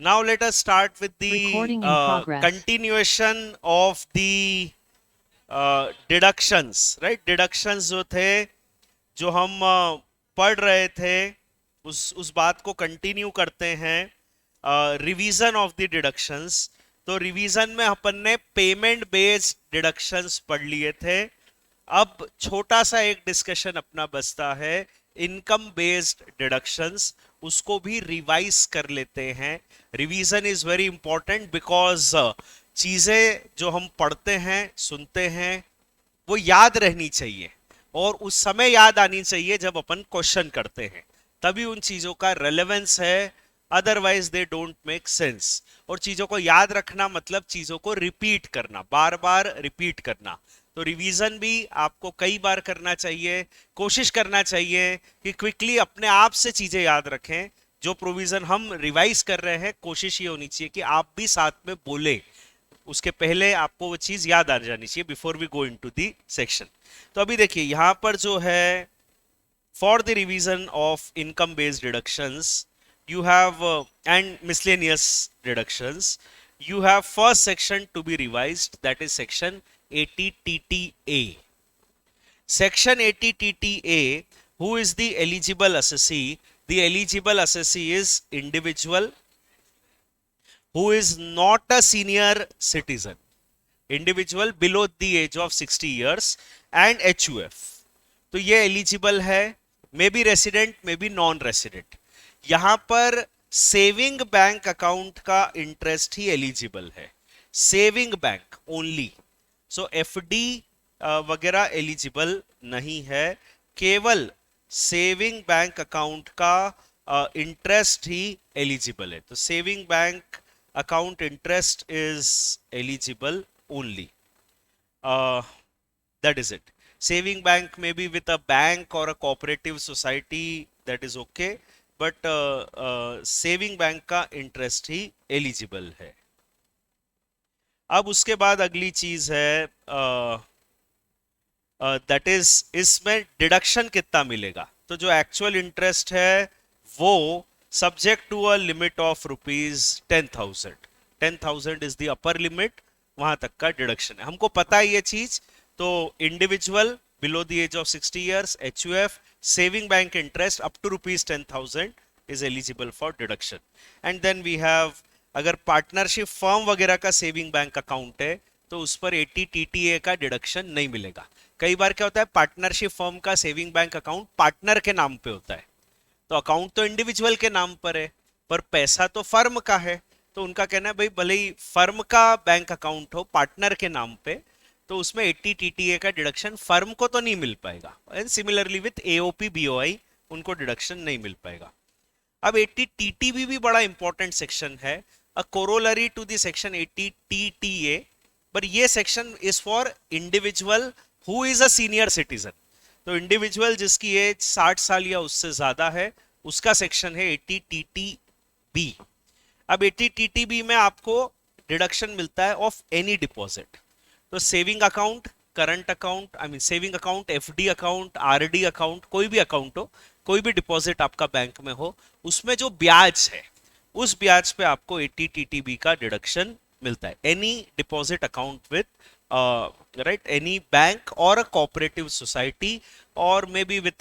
Now let us start with the Recording in progress. continuation of the deductions, right? Deductions जो थे, जो हम पढ़ रहे थे, उस बात को कंटिन्यू करते हैं. Revision of the deductions. तो रिवीजन में अपन ने पेमेंट बेस्ड डिडक्शंस पढ़ लिए थे. अब छोटा सा एक डिस्कशन अपना बचता है, इनकम बेस्ड डिडक्शंस. उसको भी रिवाइज कर लेते हैं. Revision is very important because चीजें जो हम पढ़ते हैं, सुनते हैं, वो याद रहनी चाहिए और उस समय याद आनी चाहिए जब अपन क्वेश्चन करते हैं, तभी उन चीजों का रेलेवेंस है. Otherwise they don't make sense. और चीजों को याद रखना मतलब चीजों को रिपीट करना, बार बार रिपीट करना. तो रिवीजन भी आपको कई बार करना चाहिए. कोशिश करना चाहिए कि क्विकली अपने आप से चीजें याद रखें. जो प्रोविजन हम रिवाइज कर रहे हैं, कोशिश ये होनी चाहिए कि आप भी साथ में बोले, उसके पहले आपको वो चीज याद आ जानी चाहिए before we go into the section. तो अभी देखिए यहां पर जो है, for the revision of income based deductions you have and miscellaneous deductions, you have first section to be revised, that is section 80 TTA. Section 80 TTA, who is the eligible assessee? The eligible assessee is individual who is not a senior citizen, individual below the age of 60 years and HUF. तो ये eligible है, may be resident may be non resident. यहां पर saving bank account का interest ही eligible है, saving bank only. सो FD वगैरह eligible नहीं है, केवल सेविंग बैंक अकाउंट का इंटरेस्ट ही एलिजिबल है. तो saving bank account interest is eligible only. That is it. Saving bank may be with a bank or a cooperative society, that is okay, but saving bank का interest ही eligible है. अब उसके बाद अगली चीज है, दैट इज इसमें deduction कितना मिलेगा. तो जो एक्चुअल इंटरेस्ट है वो subject to a limit of ₹10,000. 10,000 is the upper limit, वहां तक का डिडक्शन है. हमको पता है ये चीज. तो individual below the age of 60 years, HUF, saving bank interest up to ₹10,000 is eligible for deduction. And then we have, अगर पार्टनरशिप फर्म वगैरह का सेविंग बैंक अकाउंट है तो उस पर 80 TTA का डिडक्शन नहीं मिलेगा. कई बार क्या होता है, पार्टनरशिप फर्म का सेविंग बैंक अकाउंट पार्टनर के नाम पे होता है, तो अकाउंट तो इंडिविजुअल के नाम पर है पर पैसा तो फर्म का है. तो उनका कहना है भाई भले ही फर्म का बैंक अकाउंट हो पार्टनर के नाम पे, तो उसमें 80 TTA का डिडक्शन फर्म को तो नहीं मिल पाएगा. And similarly with AOP BOI, उनको डिडक्शन नहीं मिल पाएगा. अब 80 TTB भी बड़ा इंपॉर्टेंट सेक्शन है, a corollary to the section 80 TTA. पर ये section is for individual who is a senior citizen. तो इंडिविजुअल जिसकी एज 60 साल या उससे ज्यादा है, उसका सेक्शन है 80 TTB. अब 80 TTB में आपको डिडक्शन मिलता है ऑफ एनी डिपॉजिट. तो saving account, current account, I mean saving account, FD account, RD account, कोई भी अकाउंट हो, कोई भी डिपॉजिट आपका बैंक में हो, उसमें जो ब्याज है उस ब्याज पे आपको 80 TTB का डिडक्शन मिलता है. Any deposit account with right any bank और अ कोऑपरेटिव सोसाइटी और may be with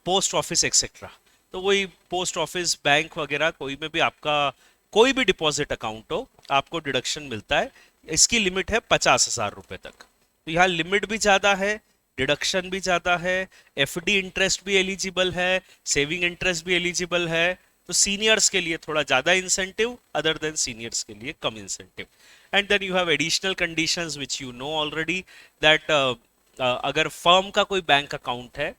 post office etcetera. तो वही पोस्ट ऑफिस, बैंक वगैरह कोई में भी आपका कोई भी डिपॉजिट अकाउंट हो, आपको डिडक्शन मिलता है. इसकी लिमिट है 50,000 रुपए तक. तो यहाँ लिमिट भी ज्यादा है, डिडक्शन भी ज्यादा है, FD इंटरेस्ट भी एलिजिबल है, सेविंग इंटरेस्ट भी एलिजिबल है. तो सीनियर्स के लिए थोड़ा ज्यादा इंसेंटिव, अदर देन सीनियर्स के लिए कम incentive. And then you have additional conditions which you know already, that अगर फर्म का कोई बैंक अकाउंट है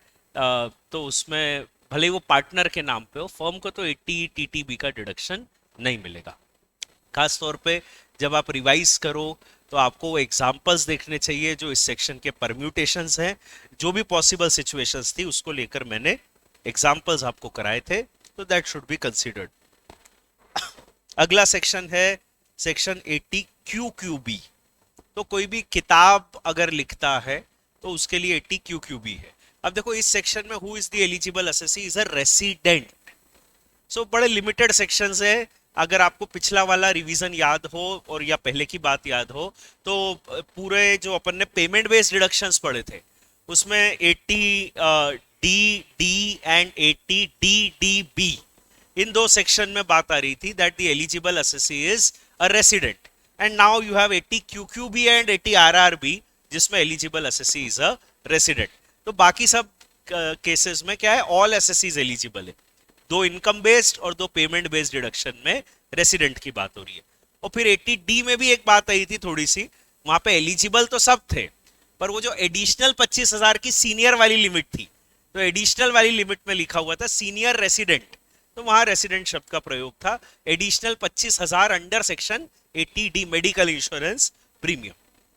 तो उसमें भले वो पार्टनर के नाम पे हो, फर्म को तो 80 TTB का डिडक्शन नहीं मिलेगा. खास तौर पे जब आप रिवाइज करो तो आपको वो एग्जाम्पल्स देखने चाहिए जो इस सेक्शन के परम्यूटेशंस हैं. जो भी पॉसिबल सिचुएशंस थी उसको लेकर मैंने एग्जाम्पल्स आपको कराए थे, तो दैट शुड बी कंसीडर्ड. अगला सेक्शन है सेक्शन 80 QQB. तो कोई भी किताब अगर लिखता है तो उसके लिए 80 QQB है. अब देखो इस सेक्शन में who is the eligible assessee is a resident. So बड़े लिमिटेड सेक्शंस है अगर आपको पिछला वाला रिवीजन याद हो और या पहले की बात याद हो तो पूरे जो अपन ने पेमेंट बेस्ड डिडक्शंस पढ़े थे उसमें 80 D D and 80 D D B इन दो सेक्शन में बात आ रही थी that the eligible assessee is a resident and now you have 80 QQB and 80 RRB जिसमें eligible assessee is a resident. तो बाकी सब केसेस में क्या है, ऑल एसएससीज एलिजिबल है। दो इनकम बेस्ड और दो पेमेंट बेस्ड डिडक्शन में रेसिडेंट की बात हो रही है। और फिर 80D में भी एक बात आई थी थोड़ी सी, वहां पे एलिजिबल तो सब थे पर वो जो एडिशनल 25,000 की सीनियर वाली लिमिट थी, तो एडिशनल वाली लिमिट में लिखा हुआ था सीनियर रेसिडेंट, तो वहां रेसिडेंट शब्द का प्रयोग था। Additional 25,000 under section 80D medical insurance premium.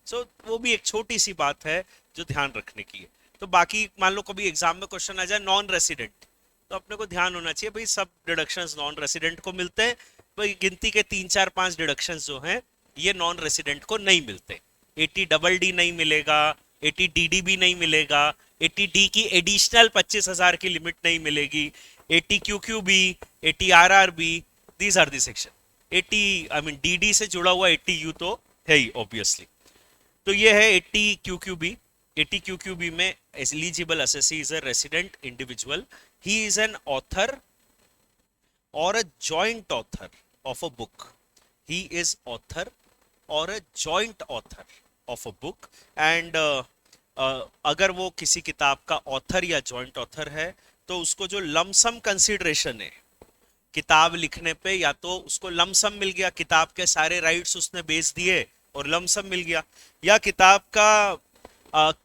So वो भी एक छोटी सी बात है जो ध्यान रखने की है। तो बाकी मान लो कभी एग्जाम में क्वेश्चन आ जाए नॉन रेसिडेंट, तो अपने को ध्यान होना चाहिए भाई सब डिडक्शंस नॉन रेसिडेंट को मिलते हैं, भाई गिनती के 3 4 5 डिडक्शंस जो हैं ये नॉन रेसिडेंट को नहीं मिलते। 80 नहीं मिलेगा, 80 भी नहीं मिलेगा, 80D की एडिशनल 25,000 की लिमिट नहीं मिलेगी, 80 QQB, 80 RRB, these are the section. 80 I mean DD से जुड़ा हुआ 80U तो है ही ऑब्वियसली। तो ये है 80 QQB। 80 QQB में eligible assessee is a resident individual, he is an author और a joint author of a book, he is author और a joint author of a book and अगर वो किसी किताब का ऑथर या जॉइंट ऑथर है तो उसको जो लमसम कंसिडरेशन है किताब लिखने पे, या तो उसको लमसम मिल गया, किताब के सारे राइट्स उसने बेच दिए और लमसम मिल गया, या किताब का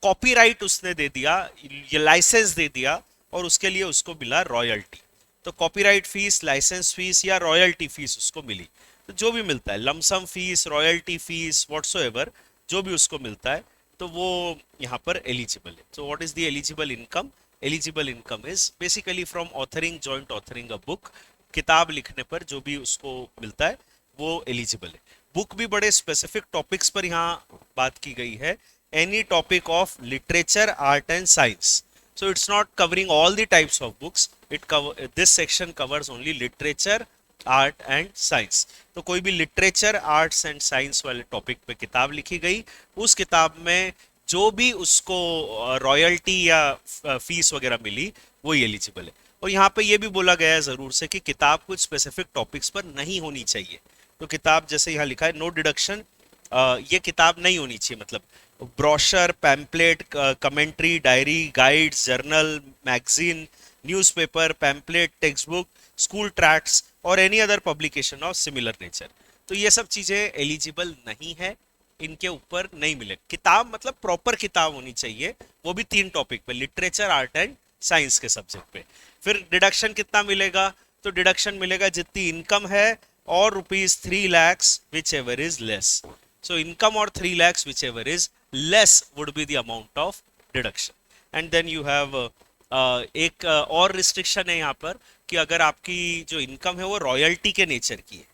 कॉपीराइट उसने दे दिया, ये लाइसेंस दे दिया और उसके लिए उसको मिला रॉयल्टी। तो कॉपीराइट फीस, लाइसेंस फीस या रॉयल्टी फीस उसको मिली। तो जो भी मिलता है lump sum fees, royalty fees, whatsoever जो भी उसको मिलता है तो वो यहाँ पर एलिजिबल है। तो what is the eligible income? Eligible income is basically from authoring, joint authoring a book, किताब लिखने पर जो भी उसको मिलता है वो एलिजिबल है। बुक भी बड़े स्पेसिफिक टॉपिक्स पर यहाँ बात की गई है, any topic of literature, art and science. So it's not covering all the types of books. This section covers only literature, art and science. तो कोई भी literature, arts and science वाले टॉपिक पे किताब लिखी गई, उस किताब में जो भी उसको रॉयल्टी या फीस वगैरह मिली वो एलिजिबल है। और यहाँ पे ये भी बोला गया है जरूर से कि किताब कुछ स्पेसिफिक टॉपिक्स पर नहीं होनी चाहिए। तो किताब जैसे यहाँ लिखा है नो डिडक्शन, ये किताब नहीं होनी चाहिए, मतलब brochure, pamphlet, commentary, diary, guides, journal, magazine, newspaper, pamphlet, textbook, school tracts और any other publication of similar nature. तो ये सब चीज़ें एलिजिबल नहीं है, इनके ऊपर नहीं मिले। किताब मतलब प्रॉपर किताब होनी चाहिए, वो भी 3 टॉपिक पे, लिटरेचर, आर्ट एंड साइंस के सब्जेक्ट पे। फिर डिडक्शन कितना मिलेगा? तो डिडक्शन मिलेगा जितनी इनकम है और ₹3 lakhs which ever is less. So income or 3 lakhs whichever is less would be the amount of deduction. And then you have एक और रिस्ट्रिक्शन है यहाँ पर कि अगर आपकी जो इनकम है वो रॉयल्टी के नेचर की है,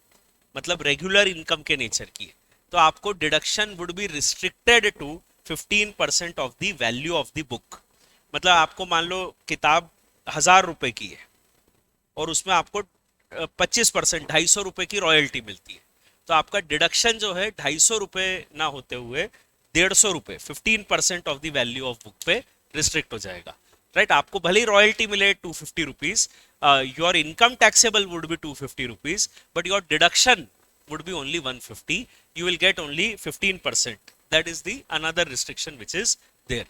मतलब रेगुलर इनकम के नेचर की है, तो आपको deduction would be restricted to 15% of the value of the book. मतलब आपको मान लो किताब 1,000 रुपए की है और उसमें आपको 25% 250 रुपए की रॉयल्टी मिलती है, तो आपका डिडक्शन जो है 250 रुपए ना होते हुए 150 रुपए, 15% of the value of book पे रिस्ट्रिक्ट हो जाएगा। राइट, आपको भले ही रॉयल्टी मिले 250 rupees, your income taxable would be 250 rupees, but your deduction would be only 150, you will get only 15%। That is the another restriction which is there.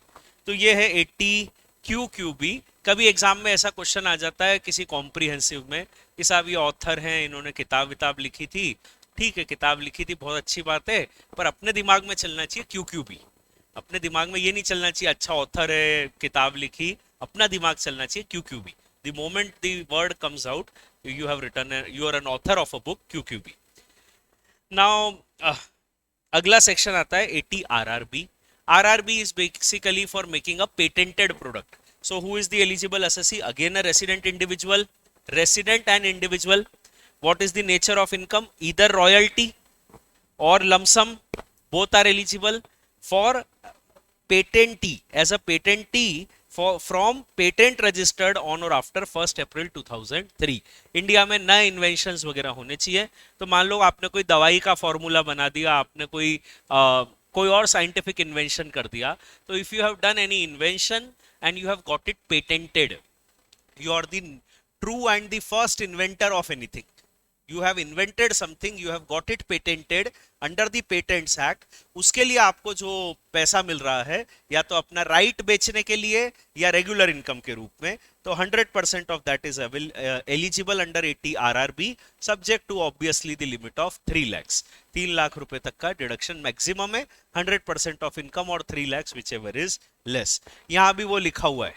तो ये है 80 QQB। कभी एग्जाम में ऐसा क्वेश्चन आ जाता है किसी कॉम्प्रिहेंसिव में कि साहब ये ऑथर हैं, इन्होंने किताब विताब लिखी थी, ठीक है किताब लिखी थी बहुत अच्छी बात है, पर अपने दिमाग में चलना चाहिए QQB। अपने दिमाग में ये नहीं चलना चाहिए अच्छा ऑथर है किताब लिखी, अपना दिमाग चलना चाहिए QQB। The moment the word comes out you have written you are an author of a book, QQB। Now अगला सेक्शन आता है 80 RRB। RRB is basically for making a patented product. So who is the eligible assessee? Again a resident individual, resident and individual. What is the nature of income? Either royalty or lump sum, both are eligible. For patentee, as a patentee from patent registered on और after 1 अप्रैल 2003। India में नए inventions वगैरह होने चाहिए। तो मान लो आपने कोई दवाई का फॉर्मूला बना दिया, आपने कोई और साइंटिफिक इन्वेंशन कर दिया, तो if you have done any invention and you have got it patented, you are the true and the first inventor of anything. You have invented something, you have got it patented under the patents act। उसके लिए आपको जो पैसा मिल रहा है, या तो अपना राइट बेचने के लिए या रेगुलर इनकम के रूप में, तो 100% of that is eligible under 80 RRB, subject to obviously the limit of 3 lakhs। 3 lakh रुपए तक का डिडक्शन मैक्सिमम है, 100% ऑफ इनकम और 3 lakhs which ever is less. यहाँ भी वो लिखा हुआ है,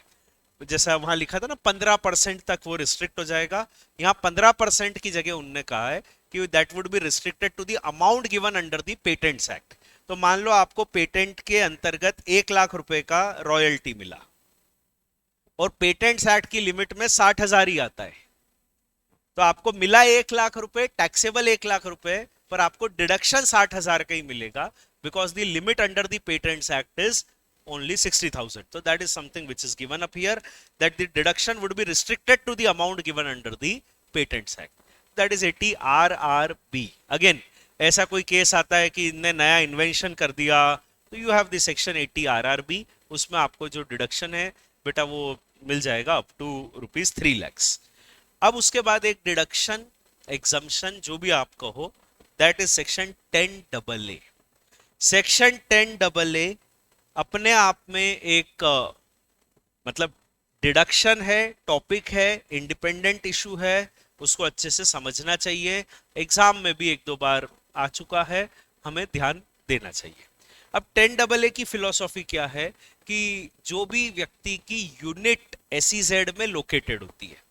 जैसा वहां लिखा था ना 15% तक वो रिस्ट्रिक्ट हो जाएगा, यहाँ 15% की जगह उनने कहा है कि that would be restricted to the amount given under the patents act. तो मान लो आपको पेटेंट के अंतर्गत 1 लाख रुपए का रॉयल्टी मिला और पेटेंट्स एक्ट की लिमिट में 60,000 ही आता है, तो आपको मिला 1 लाख रुपए, टैक्सेबल 1 लाख रुपए, पर आपको डिडक्शन 60,000 का ही मिलेगा, because the limit under the patents act is only 60,000। So that is something which is given up here, that the deduction would be restricted to the amount given under the Patents Act, that is 80 RRB। again ऐसा कोई case आता है कि इनने नया invention कर दिया, तो you have the section 80 RRB, उसमें आपको जो डिडक्शन है बेटा वो मिल जाएगा अप टू ₹3 lakhs। अब उसके बाद एक डिडक्शन एग्जम्पशन जो भी आप कहो, that is section 10AA। Section 10AA अपने आप में एक मतलब डिडक्शन है, टॉपिक है, इंडिपेंडेंट इशू है, उसको अच्छे से समझना चाहिए। एग्जाम में भी 1-2 बार आ चुका है, हमें ध्यान देना चाहिए। अब 10AA की फिलॉसफी क्या है कि जो भी व्यक्ति की यूनिट SEZ में लोकेटेड होती है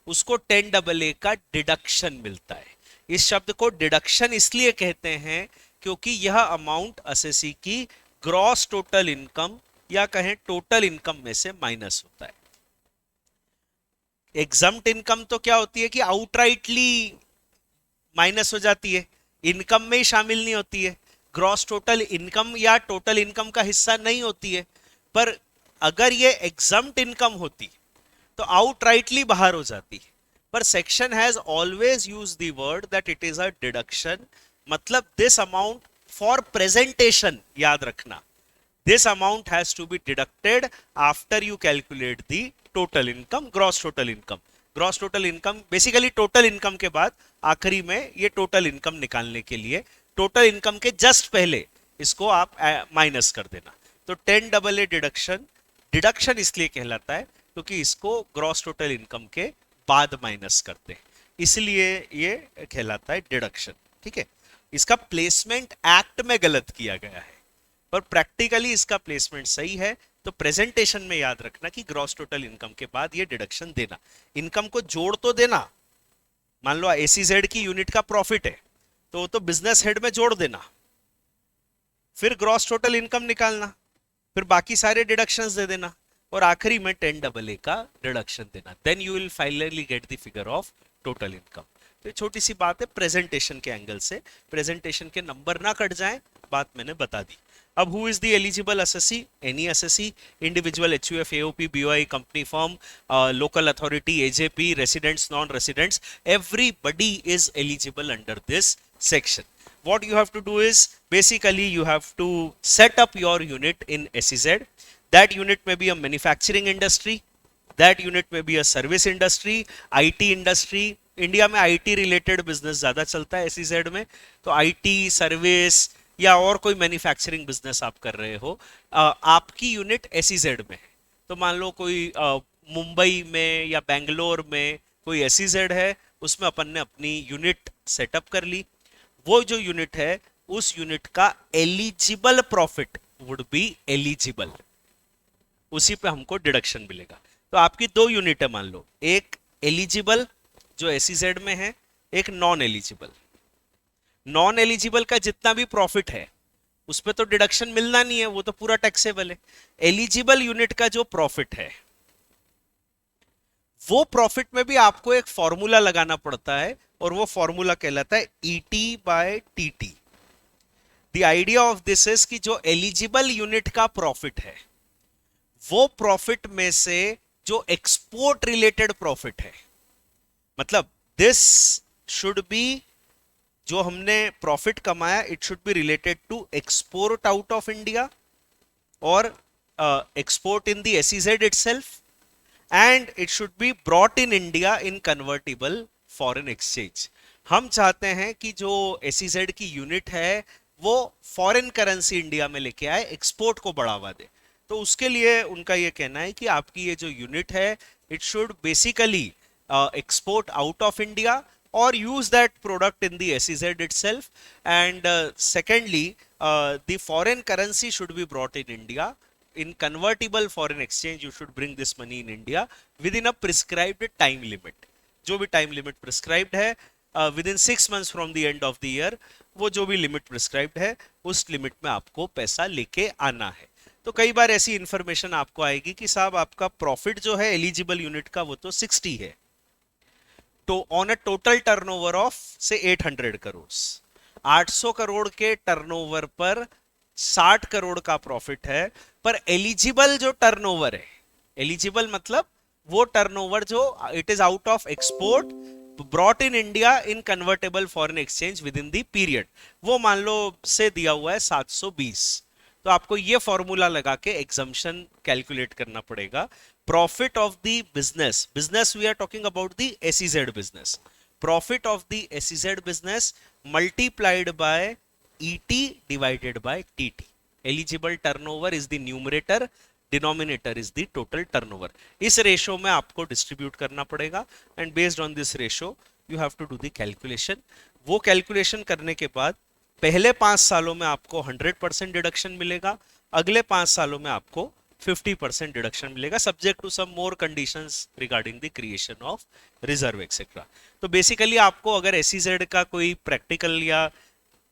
उसको 10AA का डिडक्शन मिलता है। इस शब्द को डिडक्शन इसलिए कहते हैं क्योंकि यह अमाउंट असेसी की ग्रॉस टोटल इनकम या कहें टोटल इनकम में से माइनस होता है। एग्जम्प्ट इनकम तो क्या होती है कि आउटराइटली माइनस हो जाती है, इनकम में ही शामिल नहीं होती है, ग्रॉस टोटल इनकम या टोटल इनकम का हिस्सा नहीं होती है। पर अगर ये एग्जम्प्ट इनकम होती तो आउटराइटली बाहर हो जाती। पर section has always used the word that it is a deduction, मतलब दिस अमाउंट फॉर प्रेजेंटेशन, याद रखना, this amount has to be deducted after you calculate the total income, gross total income। gross total income basically total income के बाद आखिरी में ये total income निकालने के लिए टोटल इनकम के जस्ट पहले इसको आप माइनस कर देना। तो 10AA डिडक्शन इसलिए कहलाता है क्योंकि इसको ग्रॉस टोटल इनकम के बाद माइनस करते हैं, इसलिए ये कहलाता है डिडक्शन। ठीक है, इसका प्लेसमेंट एक्ट में गलत किया गया है, पर प्रैक्टिकली इसका प्लेसमेंट सही है। तो प्रेजेंटेशन में याद रखना कि ग्रॉस टोटल इनकम के बाद ये डिडक्शन देना, इनकम को जोड़ तो देना। मान लो SEZ की यूनिट का प्रॉफिट है तो बिजनेस हेड में जोड़ देना, फिर ग्रॉस टोटल इनकम निकालना, फिर बाकी सारे डिडक्शंस दे देना और आखिरी में 10AA का डिडक्शन देना। Then you will finally get the figure of total income. तो छोटी सी बात है प्रेजेंटेशन के एंगल से, प्रेजेंटेशन के नंबर ना कट जाए, बात मैंने बता दी। अब who is the eligible assessee? Any assessee, individual, HUF, AOP, BOI, company firm, local authority, AJP, residents, non-residents, everybody is eligible under this section। What you have to do is basically you have to set up your unit in SEZ। That unit may be a manufacturing industry, that unit may be a service industry, IT industry। India में IT related business ज्यादा चलता है SEZ में, तो IT service या और कोई manufacturing business आप कर रहे हो, आपकी यूनिट SEZ में है, तो मान लो कोई मुंबई में या बेंगलोर में कोई SEZ है, उसमें अपन ने अपनी यूनिट सेटअप कर ली। वो जो यूनिट है उस यूनिट का eligible profit would be eligible, उसी पे हमको डिडक्शन मिलेगा। तो आपकी 2 यूनिट है, मान लो एक एलिजिबल जो SEZ में है, एक नॉन एलिजिबल। नॉन एलिजिबल का जितना भी प्रॉफिट है उस पर तो डिडक्शन मिलना नहीं है, वो तो पूरा टैक्सेबल है। एलिजिबल यूनिट का जो प्रॉफिट है वो प्रॉफिट में भी आपको एक फॉर्मूला लगाना पड़ता है और वो फॉर्मूला कहलाता है ET/TT। The idea of this is कि जो एलिजिबल यूनिट का प्रॉफिट है वो प्रॉफिट में से जो एक्सपोर्ट रिलेटेड प्रॉफिट है, मतलब दिस शुड बी, जो हमने प्रॉफिट कमाया it should be related to export out of India और export in the SEZ itself, and it should be brought in India in convertible foreign exchange. हम चाहते हैं कि जो एसईजेड की यूनिट है वो फॉरेन करेंसी इंडिया में लेके आए, एक्सपोर्ट को बढ़ावा दे। तो उसके लिए उनका ये कहना है कि आपकी ये जो यूनिट है it should basically export out of India or use that product in the SEZ itself, and secondly the foreign currency should be brought in India in convertible foreign exchange. You should bring this money in India within a prescribed time limit, जो भी time limit prescribed है with in 6 months from the end of the year, वो जो भी limit prescribed है उस limit में आपको पैसा लेके आना है। तो कई बार ऐसी इंफॉर्मेशन आपको आएगी कि साहब आपका प्रॉफिट जो है एलिजिबल यूनिट का वो तो 60 है, तो on a total turnover of से 800 करोड़, 800 करोड़ के टर्नओवर पर 60 करोड़ का प्रॉफिट है, पर एलिजिबल जो टर्नओवर है, एलिजिबल मतलब वो टर्नओवर जो it is out of export brought in India in convertible foreign exchange with in the period, वो मान लो से दिया हुआ है 720। तो आपको ये फॉर्मूला लगा के एग्जम्पशन कैलकुलेट करना पड़ेगा। Profit of the business, business we are talking about the SEZ business, profit of the SEZ business multiplied by ET divided by TT. Eligible turnover is the numerator, denominator is the total turnover. इस ratio में आपको distribute करना पड़ेगा and based on this ratio you have to do the calculation. वो calculation करने के बाद पहले 5 सालों में आपको 100% डिडक्शन मिलेगा, अगले 5 सालों में आपको 50% डिडक्शन मिलेगा, subject to some more conditions regarding the creation of reserve etcetera. तो बेसिकली आपको अगर एसईजेड का कोई प्रैक्टिकल या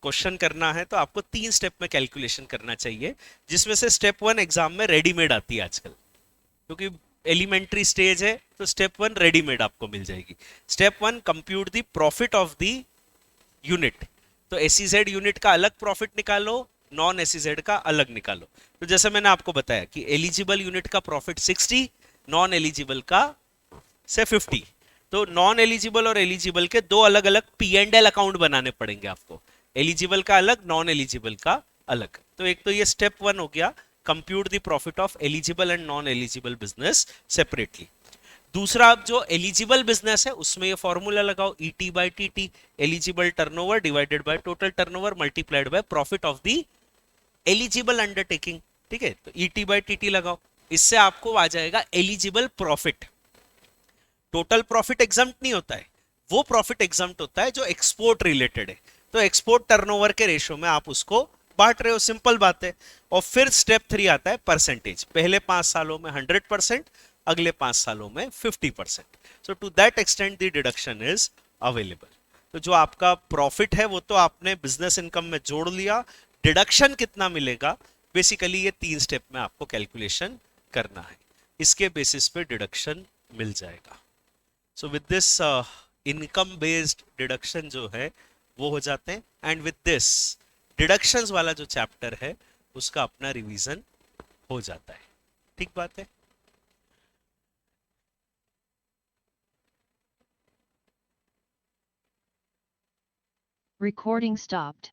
क्वेश्चन करना है तो आपको 3 स्टेप में कैलकुलेशन करना चाहिए, जिसमें से स्टेप 1 एग्जाम में रेडीमेड आती है आजकल, क्योंकि एलिमेंट्री स्टेज है तो स्टेप 1 रेडीमेड आपको मिल जाएगी। Step 1 compute the profit of the unit, तो एसईजेड यूनिट का अलग प्रॉफिट निकालो, नॉन एसईजेड का अलग निकालो। तो जैसे मैंने आपको बताया कि एलिजिबल यूनिट का प्रॉफिट 60, नॉन एलिजिबल का से 50, तो नॉन एलिजिबल और एलिजिबल के दो अलग अलग पी एंड एल अकाउंट बनाने पड़ेंगे आपको, एलिजिबल का अलग, नॉन एलिजिबल का अलग। तो एक तो ये स्टेप 1 हो गया, compute the profit of eligible and non eligible business separately. दूसरा, अब जो एलिजिबल बिजनेस है उसमें ये फॉर्मूला लगाओ, ET by TT, eligible turnover divided by total turnover multiplied by profit of the eligible undertaking. ठीक है, तो ईटी बाय टीटी लगाओ, इससे आपको आ जाएगा eligible profit. Total profit exempt नहीं होता है, वो प्रॉफिट एग्जम्प्ट होता है जो एक्सपोर्ट रिलेटेड है, तो एक्सपोर्ट टर्नओवर के रेशो में आप उसको बांट रहे हो, सिंपल बात है। और फिर स्टेप 3 आता है परसेंटेज, पहले 5 सालों में 100%, अगले 5 सालों में 50%। So to that extent the deduction is available. तो जो आपका प्रॉफिट है वो तो आपने बिजनेस इनकम में जोड़ लिया, डिडक्शन कितना मिलेगा बेसिकली ये 3 स्टेप में आपको कैलकुलेशन करना है, इसके बेसिस पे डिडक्शन मिल जाएगा। So with this income based deduction जो है वो हो जाते हैं, एंड विद दिस डिडक्शंस वाला जो चैप्टर है उसका अपना रिवीजन हो जाता है। ठीक बात है। Recording stopped.